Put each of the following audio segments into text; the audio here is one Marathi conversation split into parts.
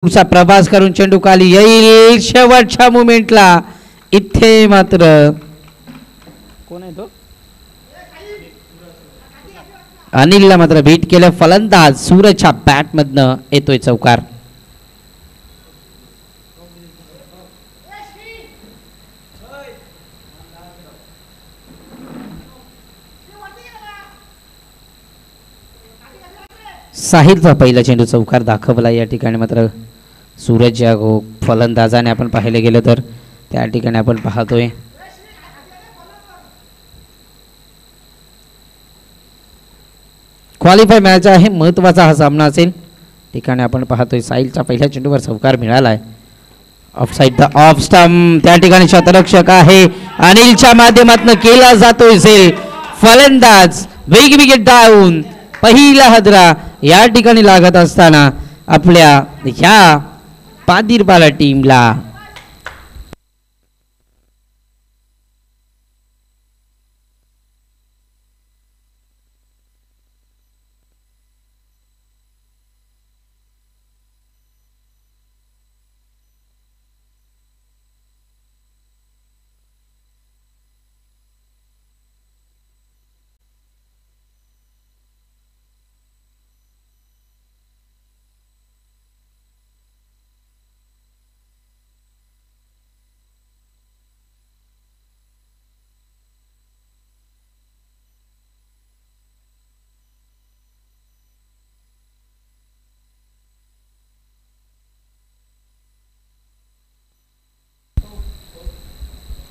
पुढचा प्रवास करून चेंडू खाली येईल शेवटच्या मोमेंटला. इथे मात्र कोण आहे तो अनिलला मात्र बीट केलं. फलंदाज सूरजच्या बॅट मधनं येतोय चौकार. साहिलचा पहिला चेंडू चौकार दाखवला. या ठिकाणी मात्र सूरज या फलंदाजाने आपण पाहिलं गेलं तर त्या ठिकाणी आपण पाहतोय क्वालिफाय मॅच आहे, महत्वाचा हा सामना असेल. ठिकाणी आपण पाहतोय साहिलच्या पहिल्या चेंडूवर चौकार मिळालाय. Of side the off stump. त्या ठिकाणी शतरक्षक आहे अनिलच्या माध्यमातून केला जातोय सेल. फलंदाज बिग विकेट डाऊन. पहिला हदरा या ठिकाणी लागत असताना आपल्या ह्या पादिरपाला टीमला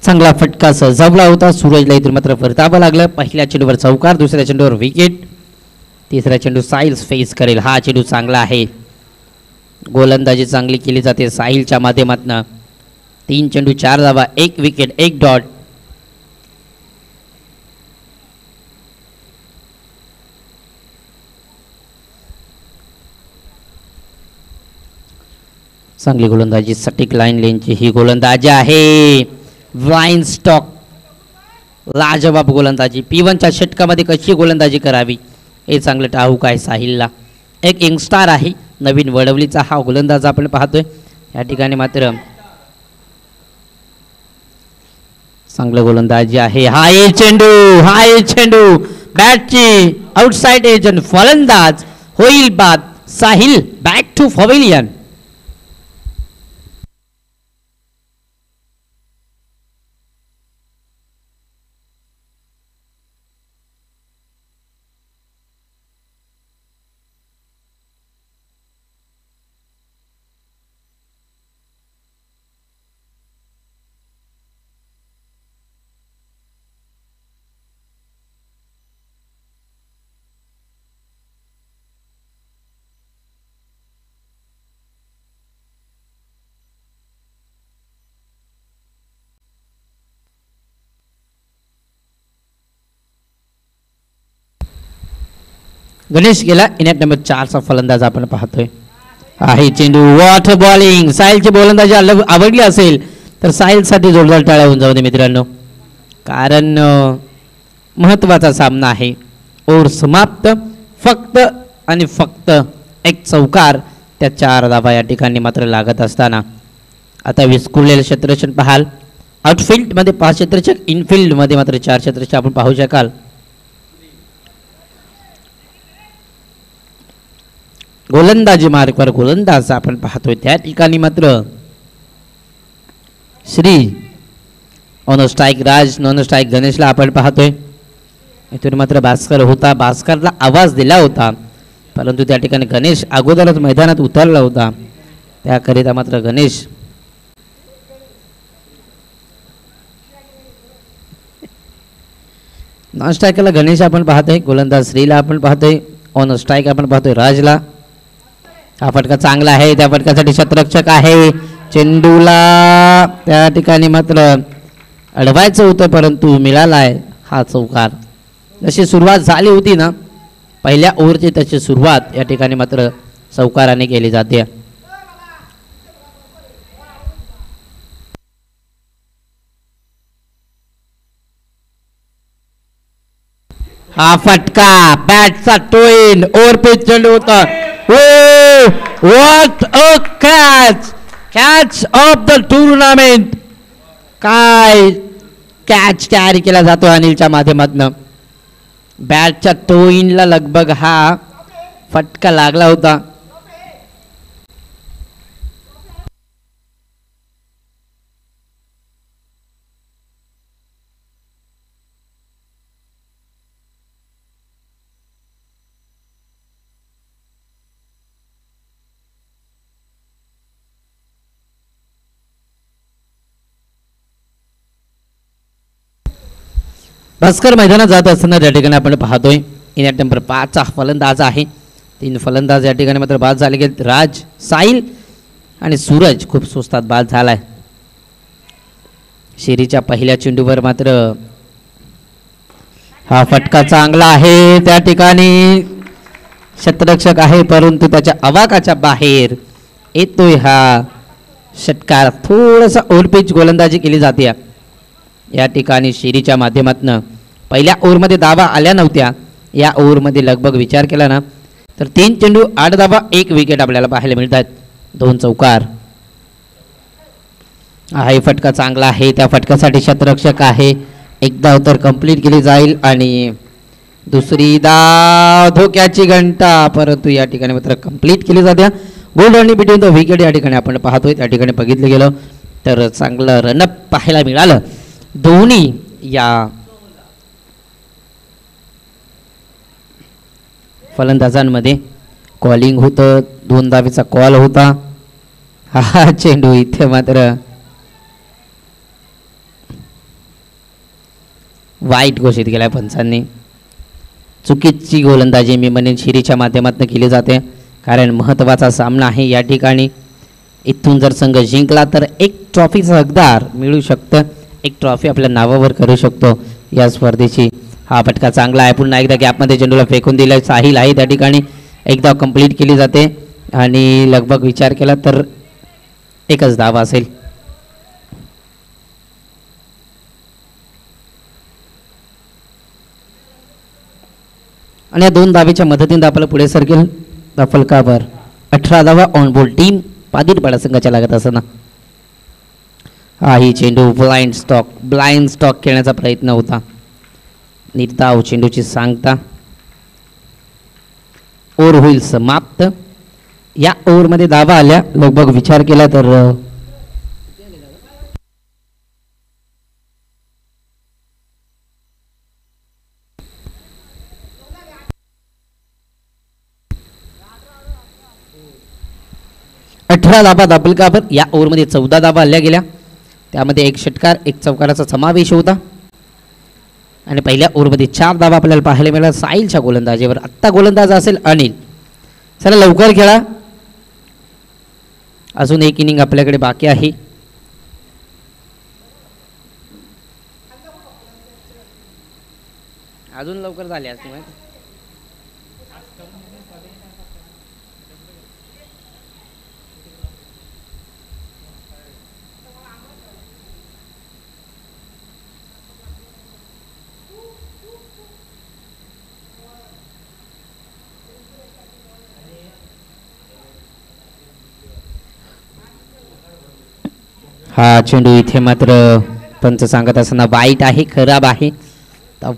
चांगला फटका सजवला होता. सूरजला इथून मात्र परतावं लागलं. पहिल्या चेंडूवर चौकार, दुसऱ्या चेंडूवर विकेट, तिसऱ्या चेंडू साहिल फेस करेल. हा चेंडू चांगला आहे. गोलंदाजी चांगली केली जाते साहिलच्या माध्यमातून. 3 चेंडू 4 धावा, 1 विकेट, 1 डॉट. चांगली गोलंदाजी, सटीक लाईन लेनची ही गोलंदाजी आहे. वाईन स्टॉक लाजवाब गोलंदाजी. P1च्या षटकामध्ये कशी गोलंदाजी करावी हे चांगलं ठाऊक आहे साहिलला. एक यंगस्टार आहे, नवीन वडवलीचा हा गोलंदाज आपण पाहतोय. या ठिकाणी मात्र चांगलं गोलंदाजी आहे. हाय चेंडू बॅटची आउटसाइड एज. फलंदाज होईल बाद. Sahil back to pavilion. Ganesh गेला. इनिंग नंबर 4चा फलंदाज आपण पाहतोय. आहे चेंडू. Water bowling. साहिलची गोलंदाजी आवडली असेल तर साहिलसाठी जोरदार टाळ्या होऊन जाऊ दे मित्रांनो, कारण महत्वाचा सामना आहे. ओव्हर समाप्त. फक्त आणि फक्त एक चौकार, त्या 4 धावा या ठिकाणी मात्र लागत असताना आता विस्कुरलेलं क्षेत्ररक्षण पाहाल. आउटफील्डमध्ये 5 क्षेत्ररक्षक, इनफिल्डमध्ये मात्र 4 क्षेत्ररक्षक आपण पाहू शकाल. गोलंदाजी मार्गवर गोलंदाज आपण पाहतोय. त्या ठिकाणी मात्र Shri on strike Raj, non strike गणेशला आपण पाहतोय. इथून मात्र भास्कर होता, भास्करला आवाज दिला होता, परंतु त्या ठिकाणी गणेश अगोदरच मैदानात उतरला होता. त्याकरिता मात्र गणेश नॉन स्ट्राईकला गणेश आपण पाहतोय. गोलंदाज श्रीला आपण पाहतोय. ऑन स्ट्राईक आपण पाहतोय राजला. हा फटका चांगला आहे. त्या फटक्यासाठी शतरक्षक आहे. चेंडूला त्या ठिकाणी मात्र अडवायचं होतं, परंतु मिळालाय हा चौकार. जशी सुरुवात झाली होती ना पहिल्या ओव्हरची, तशी सुरुवात या ठिकाणी मात्र चौकाराने केली जाते. हा फटका बॅटचा टोइन ओव्हर पेच चेंडू होता. Oh what a catch, catch of the tournament. काय कॅच कॅरी केला जातो अनिलच्या माध्यमातून. बॅटच्या टो इनला लगभग हा फटका लागला होता. भास्कर मैदानात जात असताना त्या ठिकाणी आपण पाहतोय इनिंग नंबर 5 चा फलंदाज आहे. 3 फलंदाज या ठिकाणी मात्र बाद झाले गेले. राज, साहिल आणि सूरज खूप सुस्तात बाद झालाय. शेरीच्या पहिल्या चेंडूवर मात्र हा फटका चांगला आहे. त्या ठिकाणी षटरक्षक आहे परंतु त्याच्या आवाकाच्या बाहेर येतोय हा षटकार. थोडासा ओव्हरपिच गोलंदाजी केली जाते या ठिकाणी शेरीच्या माध्यमातून. पहिल्या ओव्हरमध्ये धावा आल्या नव्हत्या. या ओव्हरमध्ये लगभग विचार केला ना तर 3 चेंडू 8 धावा 1 विकेट आपल्याला पाहायला मिळतात. 2 चौकार. हा फटका चांगला आहे. त्या फटक्यासाठी षटरक्षक आहे. एक धाव तर कंप्लीट केली जाईल आणि दुसरी धाव धोक्याची घंटा परंतु या ठिकाणी मात्र कंप्लीट केली जाते. गोल रननी बिटवीन द विकेट या ठिकाणी आपण पाहतोय. त्या ठिकाणी बघितलं गेलं तर चांगलं रनअप पाहायला मिळालं. दोन्ही या फलंदाजांमध्ये कॉलिंग होतं. 2 धावेचा कॉल होता. हा चेंडू इथे मात्र वाईट घोषित केलाय पंचांनी. चुकीची गोलंदाजी मी म्हणेन शिरीच्या माध्यमातून केली जाते कारण महत्त्वाचा सामना आहे या ठिकाणी. इथून जर संघ जिंकला तर एक ट्रॉफीचा हकदार मिळू शकतं. एक ट्रॉफी आपल्या नावावर करू शकतो या स्पर्धेची. हा फटका चांगला आहे. पुन्हा एकदा गॅपमध्ये चेंडूला फेकून दिला. साहिल आहे त्या ठिकाणी. एकदा कंप्लीट केली जाते आणि लगभग विचार केला तर एकच धावा असेल. आणि या 2 धावेच्या मदतीने आपल्याला पुढे सरकेल फलकावर 18 धावा ऑन बोर्ड. टीम पादिरपाडा संघाच्या लागत असताना हा ही चेंडू ब्लाइंड स्टॉक खेळण्याचा प्रयत्न होता. निर्धाव चेंडूची सांगता. ओव्हर होईल समाप्त. या ओव्हरमध्ये धावा आल्या लगभग विचार केला तर 18 धाबा दाबलकावर. या ओव्हरमध्ये 14 धाबा हल्ल्या गेल्या. त्यामध्ये 1 षटकार 1 चौकाराचा समावेश होता आणि पहिल्या ओव्हरमध्ये 4 धाबा आपल्याला पाहायला मिळाल्या साहिलच्या गोलंदाजीवर. आत्ता गोलंदाज असेल अनिल. चला लवकर खेळा. अजून 1 इनिंग आपल्याकडे बाकी आहे. अजून लवकर झाले असते माहिती. हा चेंडू इथे मात्र पंच सांगत असताना वाईट आहे, खराब आहे.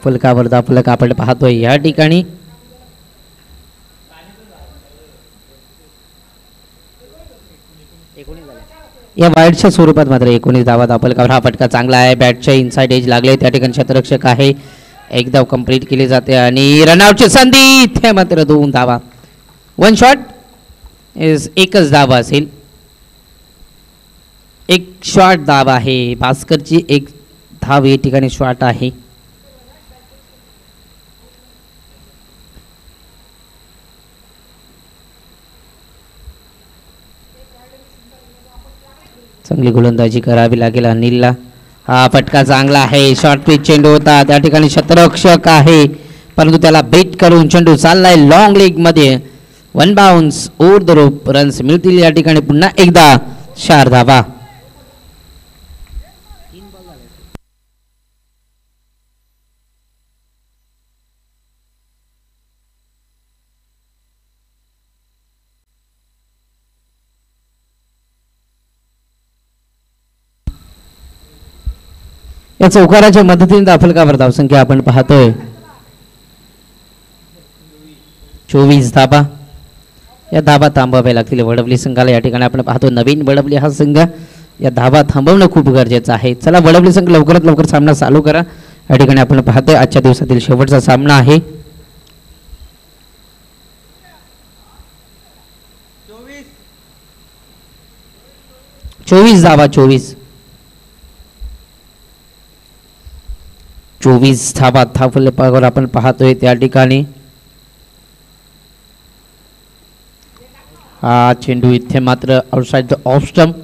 फलकावर फलक आपण पाहतोय या ठिकाणी. या वाईटच्या स्वरूपात मात्र 19 धावा फलकावर. हा फटका चांगला आहे. बॅटच्या इनसाइड एज लागले. त्या ठिकाणी क्षेत्ररक्षक आहे. एकदा कंप्लीट केली जाते आणि रनआउटची संधी. इथे मात्र 2 धावा. 1 शॉट इज एकच धावा असेल. 1 शॉट धाव आहे. भास्करची 1 धाव या ठिकाणी शॉट आहे. चांगली गोलंदाजी करावी लागेल अनिलला. हा फटका चांगला आहे. शॉर्ट पिच चेंडू होता. त्या ठिकाणी क्षेत्ररक्षक आहे परंतु त्याला बेट करून चेंडू चाललाय लॉंग लेग मध्ये. 1 bounce over the rope. Runs मिळतील या ठिकाणी. पुन्हा एकदा 4 धावा. या चौकाराच्या मदतीने दाफलकावर धावसंख्या आपण पाहतोय 24 धाबा. या धाबा थांबाव्या लागतील वडवली संघाला. या ठिकाणी आपण पाहतो नवीन वडवली हा संघ. या धाबा थांबवणं खूप गरजेचं आहे. चला वडवली संघ लवकरात लवकर सामना चालू करा. या ठिकाणी आपण पाहतोय आजच्या दिवसातील शेवटचा सामना आहे. 24 धाबा. 24 धाबा धावफलकावर आपण पाहतोय. त्या ठिकाणी हा चेंडू इथे मात्र आउटसाइड द ऑफ स्टंप.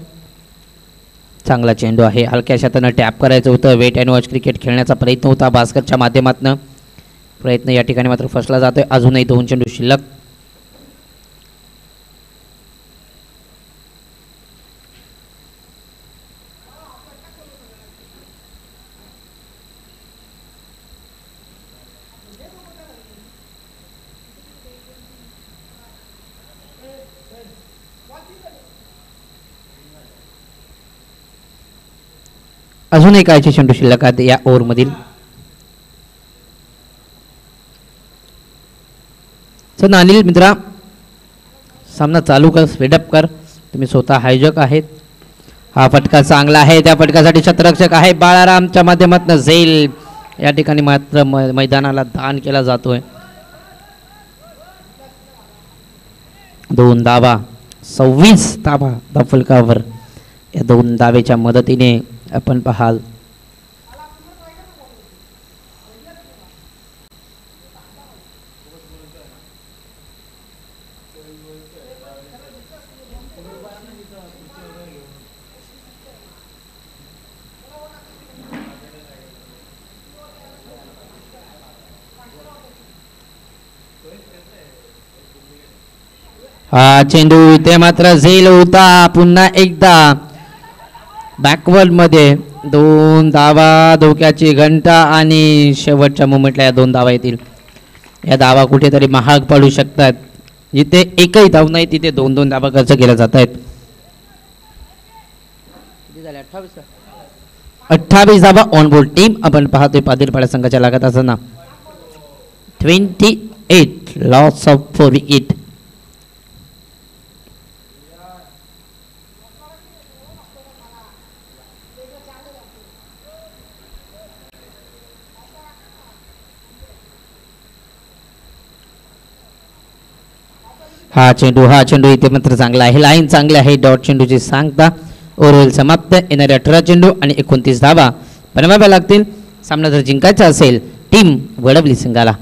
चांगला चेंडू आहे. हलक्याशा त्यानं टॅप करायचं होतं. वेट अँड वॉच क्रिकेट खेळण्याचा प्रयत्न होता भास्करच्या माध्यमातून. प्रयत्न या ठिकाणी मात्र फसला जातोय. अजूनही 2 चेंडू शिल्लक. अजूनही कायचे चेंडू शिल्लक आहेत या ओव्हरमधील. चल अनिल मित्रा सामना चालू कर. स्पीडअप कर. तुम्ही स्वतः हायजक आहेत. हा फटका चांगला आहे. त्या फटकासाठी शतरक्षक आहे बाळारामच्या माध्यमातून झेल. या ठिकाणी मात्र मैदानाला दान केला जातोय. 2 धावा. 26 धावा धावफलकावर. या 2 धावेच्या मदतीने आपण पाहाल हा चेंडू इथे मात्र झेल होता. पुन्हा एकदा बॅकवर्ड मध्ये 2 धावा. धोक्याची घंटा आणि शेवटच्या मोमेंटला या 2 धावा येतील. या धावा कुठेतरी महाग पडू शकतात. जिथे एकही धाव नाही तिथे 2-2 धावा खर्च केल्या जात आहेत. 28 धावा ऑन बोर्ड टीम आपण पाहतोय पादिरपाडा संघाच्या लागत असताना 28 लॉस ऑफ 4 विकेट. हा चेंडू इथे मात्र चांगला आहे. लाईन चांगली आहे. डॉट चेंडूची सांगता. ओव्हर समाप्त. येणारे 18 चेंडू आणि 29 धावा बनवाव्या लागतील. सामना जर जिंकायचा असेल टीम वडवली संघाला.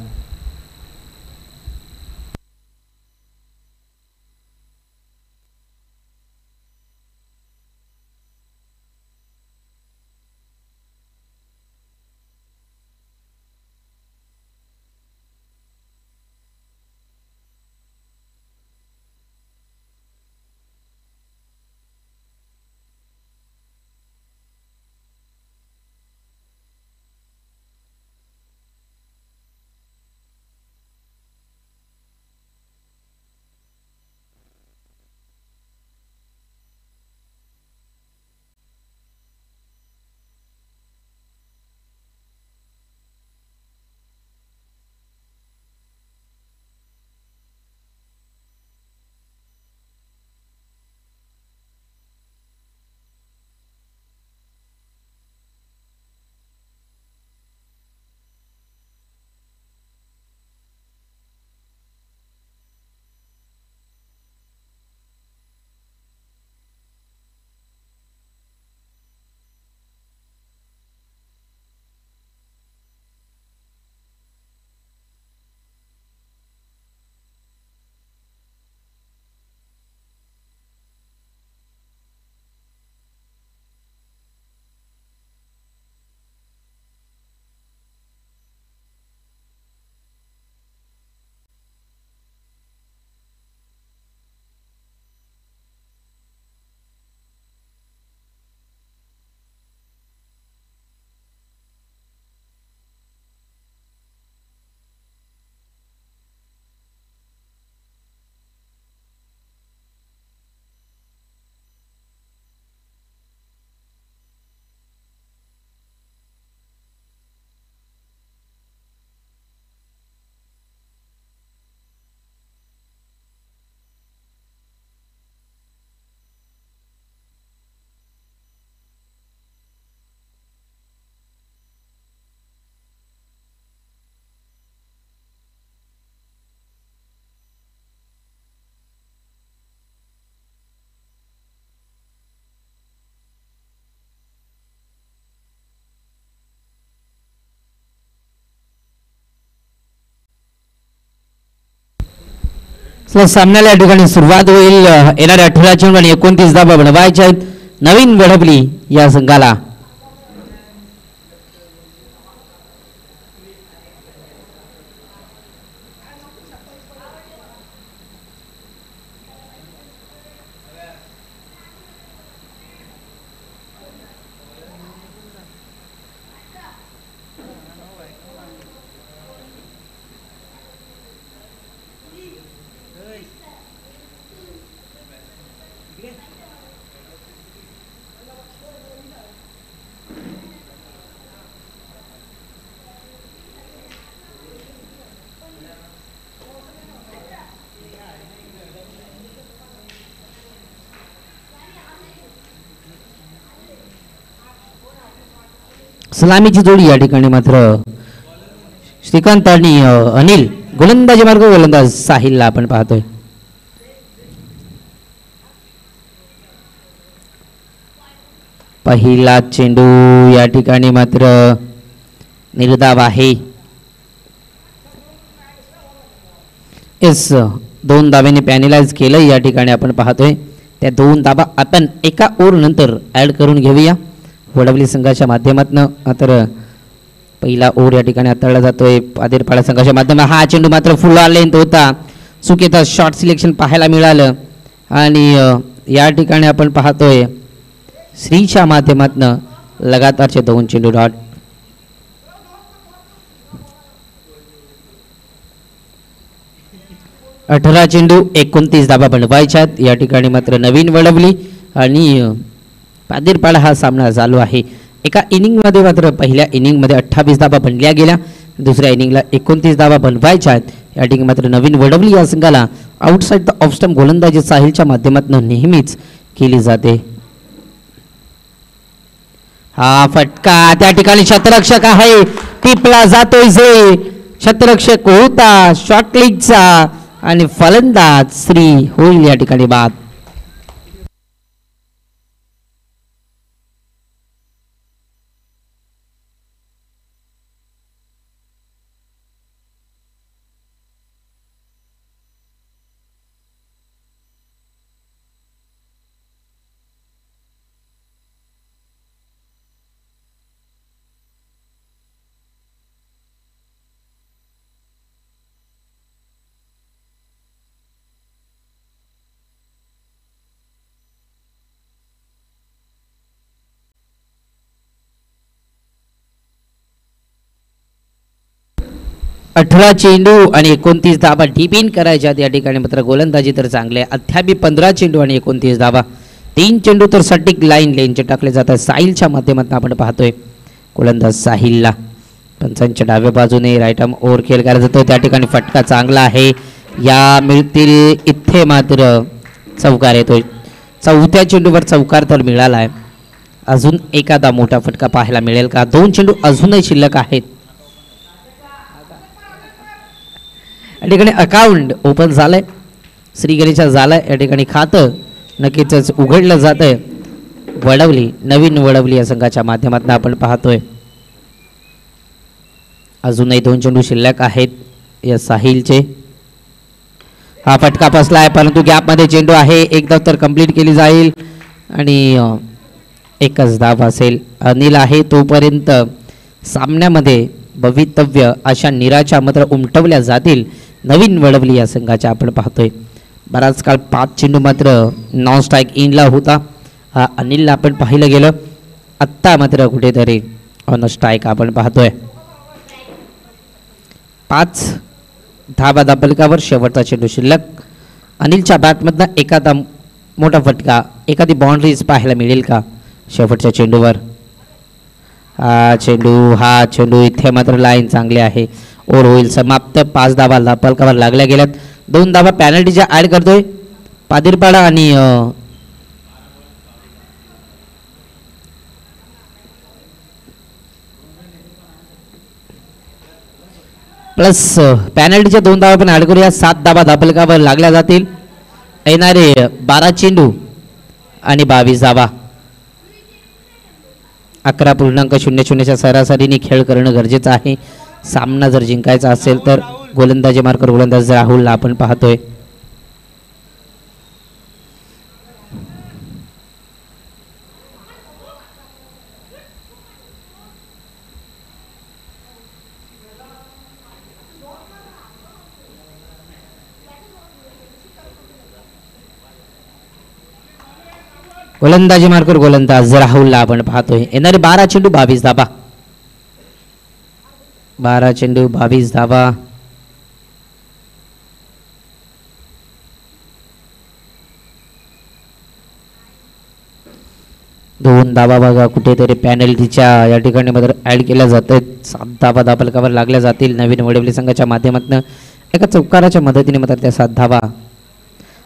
चला सामन्याला या ठिकाणी सुरुवात होईल. येणाऱ्या 18 चेंडू आणि 29 धावा बनवायच्या आहेत नवीन वडवली या संघाला. सलामीची जोडी या ठिकाणी मात्र श्रीकांत आणि अनिल. गोलंदाजी मार्ग गोलंदाज साहिलला आपण पाहतोय. पहिला चेंडू या ठिकाणी मात्र निर्धाव आहे. एस 2 धाब्याने पॅनलाइज केलं या ठिकाणी आपण पाहतोय. त्या 2 धाबा आपण एका ओव्हर नंतर ऍड करून घेऊया वडवली संघाच्या माध्यमातून. मात्र पहिला ओव्हर या ठिकाणी हाताळला जातोय पादेरपाडा संघाच्या माध्यमातून. हा चेंडू मात्र फुल लेंथ होता. चुकीचं शॉर्ट सिलेक्शन पाहायला मिळालं आणि या ठिकाणी आपण पाहतोय श्रीच्या माध्यमातून लगातारचे 2 चेंडू डॉट. अठरा चेंडू 29 धाबा बनवायच्यात या ठिकाणी मात्र नवीन वडवली आणि पादेरपाडा हा सामना चालू आहे. एका इनिंगमध्ये मात्र पहिल्या इनिंगमध्ये 28 धाबा बनल्या गेल्या. दुसऱ्या इनिंगला 29 धाबा बनवायच्या आहेत. या ठिकाणी मात्र नवीन वडवली या संघाला आउटसाइड द ऑफ स्टंप गोलंदाजी साहिलच्या माध्यमातून नेहमीच केली जाते. हा फटका त्या ठिकाणी शतरक्षक आहे टिपला जातोय जे शतरक्षक होता शॉर्ट लेगचा आणि फलंदाज श्री होईल या ठिकाणी बाद. अठरा चेंडू आणि 29 धाबा डिपिन करायच्या या ठिकाणी मात्र गोलंदाजी तर चांगले. अद्याप 15 चेंडू आणि 29 धाबा. 3 चेंडू तर सटीक लेनचे टाकले जातात. साहिलच्या माध्यमातून आपण पाहतोय गोलंदाज साहिलला. पंचांच्या डाव्या बाजूने राईट आर्म ओव्हर खेळ केला जातो. त्या ठिकाणी फटका चांगला आहे. या मिळतील इथे मात्र चौकार येतोय. चौथ्या चेंडूवर चौकार तर मिळाला आहे. अजून एखादा मोठा फटका पाहायला मिळेल का? 2 चेंडू अजूनही शिल्लक आहेत. या ठिकाणी अकाउंट ओपन झालंय. श्री गणेशा झालंय. या ठिकाणी खातं नक्कीच उघडलं जात आहे. वडवली नवीन वडवली या संघाच्या माध्यमातून आपण पाहतोय. अजूनही 2 चेंडू शिल्लक आहेत या साहिलचे. हा फटका बसला आहे परंतु गॅपमध्ये चेंडू आहे. एक धाव तर कंप्लीट केली जाईल आणि एकच धाव असेल. अनिल आहे तोपर्यंत सामन्यामध्ये भवितव्य अशा निराशा मात्र उमटवल्या जातील नवीन वडवली या संघाच्या आपण पाहतोय. बराच काळ 5 चेंडू मात्र नॉन स्ट्राईक इनला होता. हा अनिलला आपण पाहिलं गेलं. आत्ता मात्र कुठेतरी ऑन स्ट्राईक आपण पाहतोय. 5 धाबा दाबलकावर शेवटचा चेंडू शिल्लक. अनिलच्या बॅटमधनं एखादा मोठा फटका एखादी बाउंड्रीज पाहायला मिळेल का शेवटच्या चेंडूवर? हा चेंडू इथे मात्र लाईन चांगली आहे. ओव्हर होईल समाप्त. 5 धाबा दाबलकावर लागल्या गेल्यात. 2 धाबा पॅनल्टीच्या ऍड करतोय पादिरपाडा आणि प्लस पॅनल्टीच्या 2 धाबा पण ऍड करूया. 7 धाबा दाबलकावर लागल्या जातील. येणारे 12 चेंडू आणि 22 धाबा. 11.00च्या सरासरीने खेळ करणं गरजेचं आहे. सामना जर जिंकायचा असेल तर गोलंदाजी मार्कर गोलंदाज राहुलला आपण पाहतोय. गोलंदाजी मार्कर गोलंदाज राहुलला आपण पाहतोय. येणारे 12 चेंडू 22 धाबा. 12 चेंडू 22 धाबा. दोन धाबा बघा कुठेतरी पॅनल्टीच्या या ठिकाणी मात्र ऍड केल्या जात आहेत. 7 धाबा दाबलकावर लागल्या जातील नवीन वडवली संघाच्या माध्यमातून. एका चौकाराच्या मदतीने मात्र त्या 7 धाबा.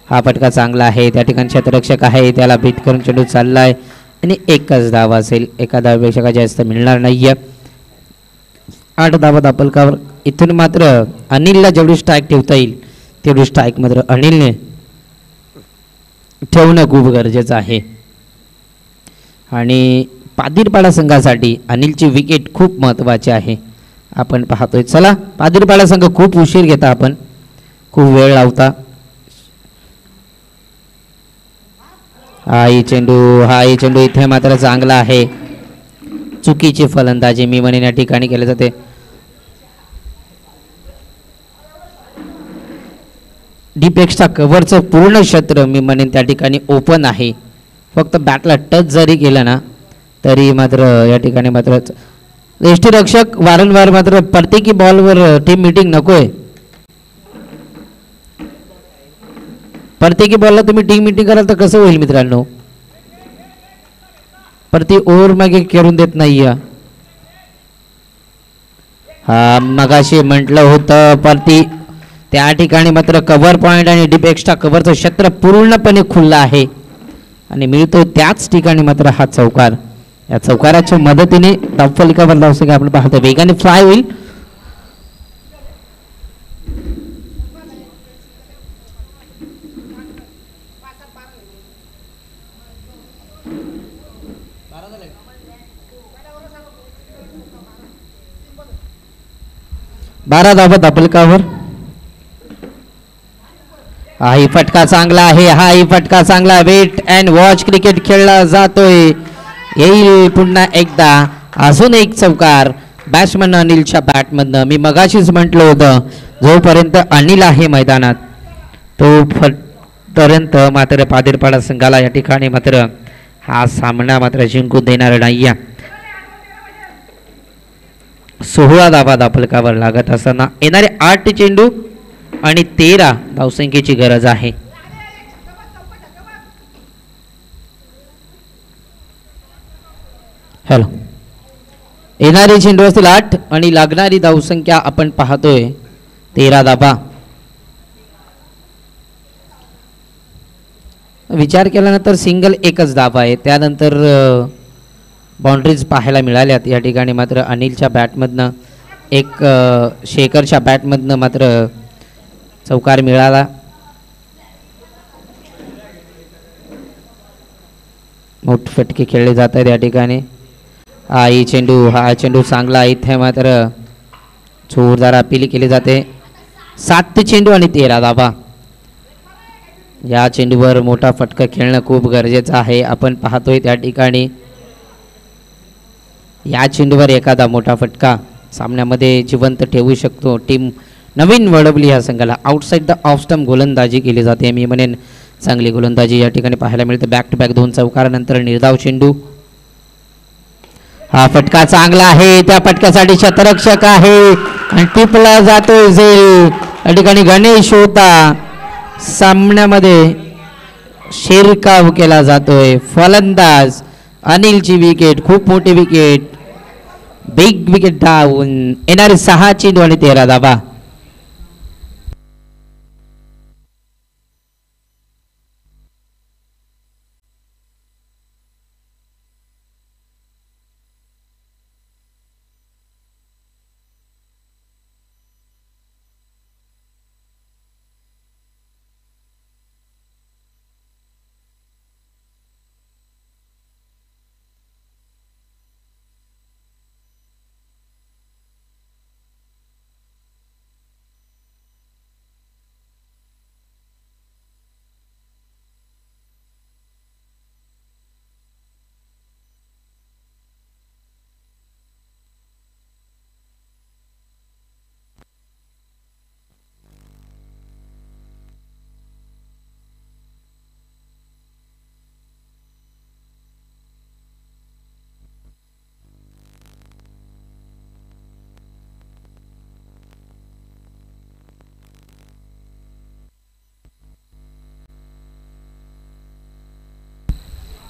हा फटका चांगला आहे. त्या ठिकाणी क्षेत्ररक्षक आहे त्याला बीट करून चेंडू चाललाय आणि एकच धावा असेल. एका धावेपेक्षा काही जास्त मिळणार नाहीये. 8 धावा दाबलकावर. इथून मात्र अनिलला जेवढी स्ट्राईक ठेवता येईल तेवढी स्ट्राईक मात्र अनिलने ठेवणं खूप गरजेचं आहे. आणि पादिरपाडा संघासाठी अनिलची विकेट खूप महत्त्वाची आहे. आपण पाहतोय. चला पादिरपाडा संघ खूप उशीर घेता आपण खूप वेळ लावता. हाही चेंडू इथे मात्र चांगला आहे. चुकीची फलंदाजी मी म्हणेन या ठिकाणी केले जाते. डीप एक्स्ट्रा कव्हरचं पूर्ण क्षेत्र मी म्हणेन त्या ठिकाणी ओपन आहे. फक्त बॅटला टच जरी केलं ना तरी मात्र या ठिकाणी मात्र यष्टीरक्षक वारंवार मात्र प्रत्येकी बॉलवर टीम मीटिंग नकोय. प्रत्येकी बॉलला तुम्ही टीम मीटिंग कराल तर कसं होईल मित्रांनो. प्रति ओव्हर मागे करून देत नाही. हा मगाशी म्हटलं होतं प्रति त्या ठिकाणी मात्र कव्हर पॉइंट आणि डीप एक्स्ट्रा कव्हरचं क्षेत्र पूर्णपणे खुल्लं आहे आणि मिळतो त्याच ठिकाणी मात्र हा चौकार. या चौकाराच्या मदतीने धावफलकावर धावसंख्या आपण पाहतो वेगाने फ्लाय होईल. बारा धावा धावफलकावर. हाही फटका चांगला आहे. हाही फटका चांगला. वेट अँड वॉच क्रिकेट खेळला जातोय. येईल पुन्हा एकदा अजून एक चौकार बॅट्समन अनिलच्या बॅटमधनं. मी मगाशीच म्हटलं होतं जोपर्यंत अनिल आहे मैदानात तोपर्यंत मात्र पादिरपाडा संघाला या ठिकाणी मात्र हा सामना मात्र जिंकून देणार नाही. 16 धावा दाफलकावर लागत असताना येणारे 8 चेंडू आणि 13 धावसंख्येची गरज आहे. हॅलो येणारे चेंडू असतील 8 आणि लागणारी धावसंख्या आपण पाहतोय 13 धावा. विचार केल्यानंतर सिंगल एकच धावा आहे. त्यानंतर बाउंड्रीज पाहायला मिळाल्यात. या ठिकाणी मात्र अनिलच्या बॅटमधनं एक शेखरच्या बॅटमधनं मात्र चौकार मिळाला. मोठे फटके खेळले जात आहेत या ठिकाणी. हा चेंडू चांगला. इथे मात्र जोरदार अपील केली जाते. 7 चेंडू आणि 13 धावा. या चेंडूवर मोठा फटका खेळणं खूप गरजेचं आहे. आपण पाहतोय त्या ठिकाणी या चेंडूवर एखादा मोठा फटका सामन्यामध्ये जिवंत ठेवू शकतो. टीम नवीन वडवली ह्या संघाला. आउटसाईड द ऑफ स्टंप गोलंदाजी केली जाते. मी म्हणेन चांगली गोलंदाजी या ठिकाणी पाहायला मिळते. बॅक टू बॅक 2 चौकारानंतर निर्धाव चेंडू. हा फटका चांगला आहे. त्या फटक्यासाठी शतरक्षक आहे आणि टिपला जातोय झेल. या ठिकाणी गणेश होता. सामन्यामध्ये शिरकाव केला जातोय. फलंदाज अनिलची विकेट. खूप मोठी विकेट. Big wicket down. येणारे 6 चेंडू आणि 13 धावा.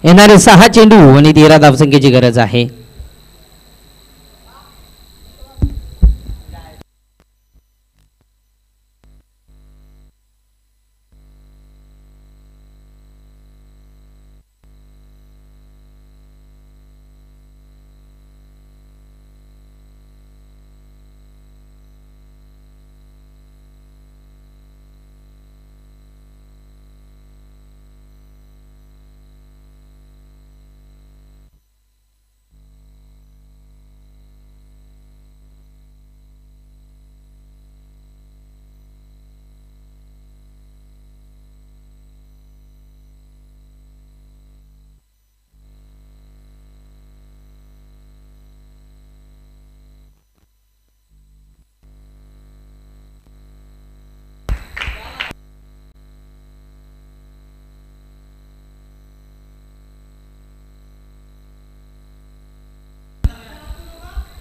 येणारे 6 चेंडू आणि 13 धावसंख्येची गरज आहे.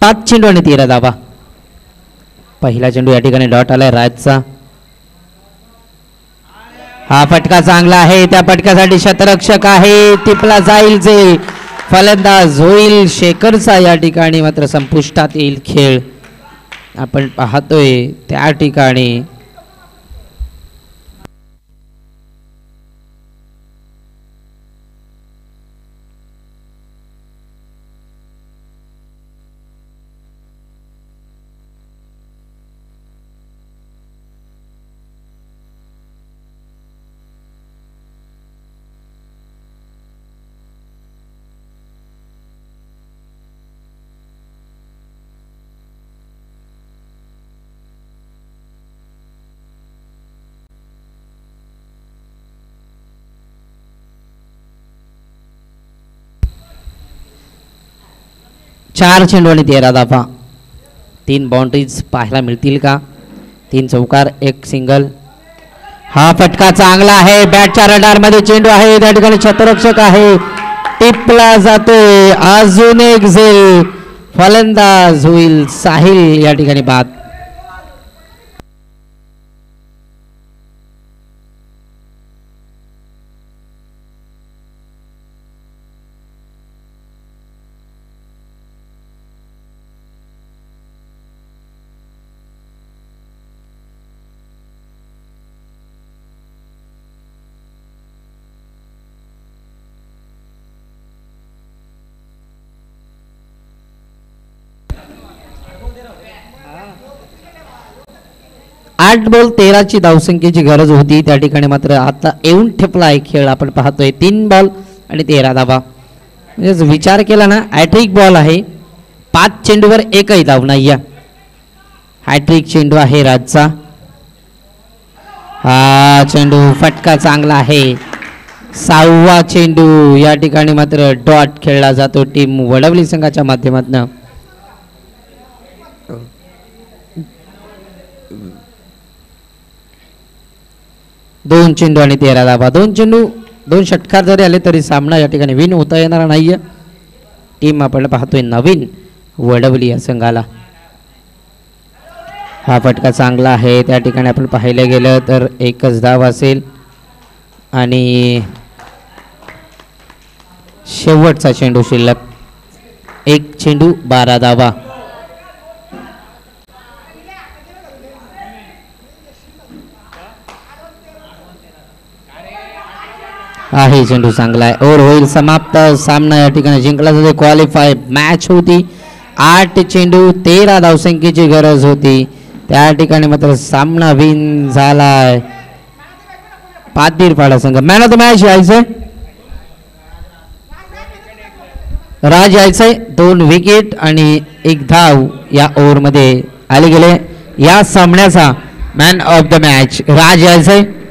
पाच चेंडू आणि 13 धावा. पहिला चेंडू या ठिकाणी डॉट आलाय राजचा. हा फटका चांगला आहे. त्या फटक्यासाठी शतरक्षक आहे. टिपला जाईल जे फलंदाज होईल शेखरचा. या ठिकाणी मात्र संपुष्टात येईल खेळ. आपण पाहतोय त्या ठिकाणी चार चेंडू आणि 13 धावा. 3 बाउंड्रीज पाहायला मिळतील का? 3 चौकार 1 सिंगल. हा फटका चांगला आहे. बॅटच्या रडार मध्ये चेंडू आहे. त्या ठिकाणी छत्ररक्षक आहे. टिपला जातोय. अजून एक झेल. फलंदाज होईल साहिल. या ठिकाणी बाद. आठ बॉल 13ची धावसंख्येची गरज होती. त्या ठिकाणी मात्र आता येऊन ठेपलाय खेळ. आपण पाहतोय 3 बॉल आणि 13 धावा. म्हणजे विचार केला ना हॅट्रिक बॉल आहे. 5 चेंडूवर एकही धाव नाही. हॅट्रिक चेंडू आहे राजचा. हा चेंडू फटका चांगला आहे. 6वा चेंडू. या ठिकाणी मात्र डॉट खेळला जातो टीम वडवली संघाच्या माध्यमातून. 2 चेंडू आणि 13 धावा. 2 चेंडू 2 षटकार जरी आले तरी सामना या ठिकाणी विन होता येणार नाहीये. टीम आपण पाहतोय नवीन वडवली या संघाला. हा फटका चांगला आहे. त्या ठिकाणी आपण पाहिलं गेलं तर एकच धाव असेल आणि शेवटचा चेंडू शिल्लक. 1 चेंडू 12 धावा. आहे चेंडू चांगला आहे. ओव्हर होईल समाप्त. सामना या ठिकाणी जिंकला जातो. क्वालिफाय मॅच होती. 8 चेंडू 13 धावसंख्येची गरज होती. त्या ठिकाणी मात्र सामना विन झालाय. पाटीलपाडा संघ. मॅन ऑफ द मॅच यायचंय राज यायचंय. 2 विकेट आणि 1 धाव या ओव्हर मध्ये आले गेले. या सामन्याचा मॅन ऑफ द मॅच राज यायचंय.